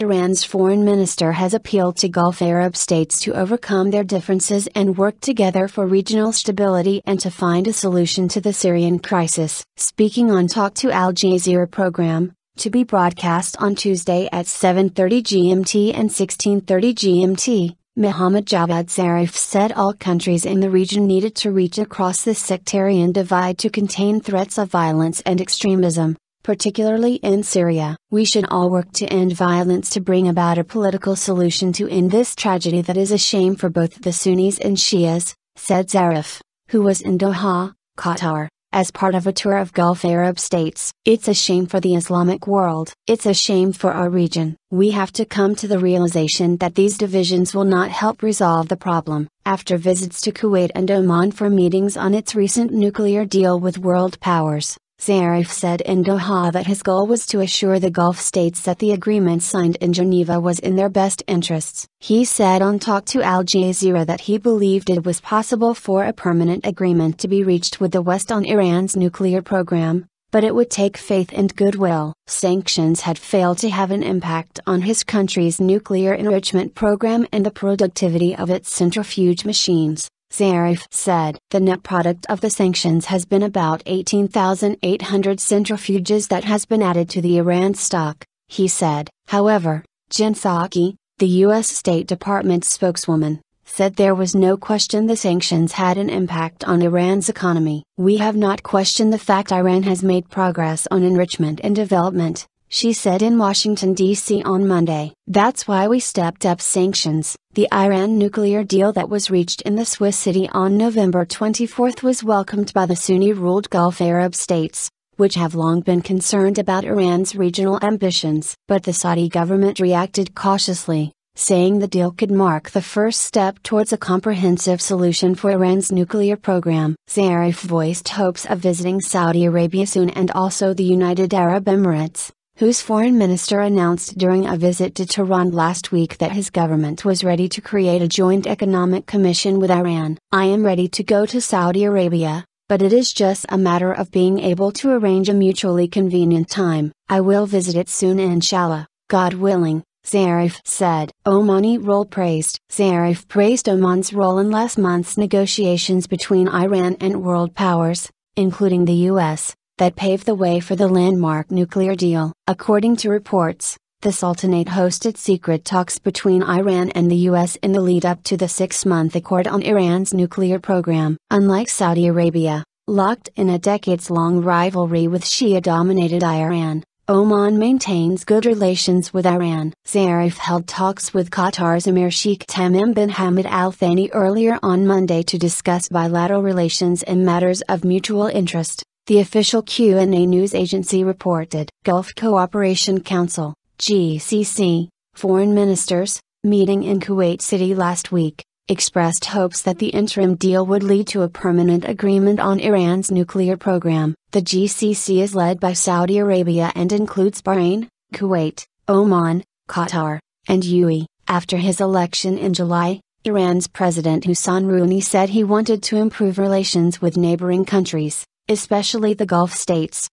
Iran's foreign minister has appealed to Gulf Arab states to overcome their differences and work together for regional stability and to find a solution to the Syrian crisis. Speaking on Talk to Al Jazeera program, to be broadcast on Tuesday at 7:30 GMT and 16:30 GMT, Mohammad Javad Zarif said all countries in the region needed to reach across this sectarian divide to contain threats of violence and extremism, particularly in Syria. We should all work to end violence to bring about a political solution to end this tragedy that is a shame for both the Sunnis and Shias, said Zarif, who was in Doha, Qatar, as part of a tour of Gulf Arab states. It's a shame for the Islamic world. It's a shame for our region. We have to come to the realization that these divisions will not help resolve the problem. After visits to Kuwait and Oman for meetings on its recent nuclear deal with world powers, Zarif said in Doha that his goal was to assure the Gulf states that the agreement signed in Geneva was in their best interests. He said on Talk to Al Jazeera that he believed it was possible for a permanent agreement to be reached with the West on Iran's nuclear program, but it would take faith and goodwill. Sanctions had failed to have an impact on his country's nuclear enrichment program and the productivity of its centrifuge machines, Zarif said. The net product of the sanctions has been about 18,800 centrifuges that has been added to the Iran stock, he said. However, Jen Psaki, the U.S. State Department spokeswoman, said there was no question the sanctions had an impact on Iran's economy. We have not questioned the fact Iran has made progress on enrichment and development, she said in Washington, D.C. on Monday. That's why we stepped up sanctions. The Iran nuclear deal that was reached in the Swiss city on November 24 was welcomed by the Sunni-ruled Gulf Arab states, which have long been concerned about Iran's regional ambitions. But the Saudi government reacted cautiously, saying the deal could mark the first step towards a comprehensive solution for Iran's nuclear program. Zarif voiced hopes of visiting Saudi Arabia soon and also the United Arab Emirates, whose foreign minister announced during a visit to Tehran last week that his government was ready to create a joint economic commission with Iran. I am ready to go to Saudi Arabia, but it is just a matter of being able to arrange a mutually convenient time. I will visit it soon inshallah, God willing, Zarif said. Omani role praised. Zarif praised Oman's role in last month's negotiations between Iran and world powers, including the U.S., that paved the way for the landmark nuclear deal. According to reports, the Sultanate hosted secret talks between Iran and the U.S. in the lead-up to the 6-month accord on Iran's nuclear program. Unlike Saudi Arabia, locked in a decades-long rivalry with Shia-dominated Iran, Oman maintains good relations with Iran. Zarif held talks with Qatar's Emir Sheikh Tamim bin Hamad Al Thani earlier on Monday to discuss bilateral relations and matters of mutual interest, the official QNA news agency reported. Gulf Cooperation Council, GCC, foreign ministers, meeting in Kuwait City last week, expressed hopes that the interim deal would lead to a permanent agreement on Iran's nuclear program. The GCC is led by Saudi Arabia and includes Bahrain, Kuwait, Oman, Qatar, and UAE. After his election in July, Iran's President Hassan Rouhani said he wanted to improve relations with neighboring countries, especially the Gulf states.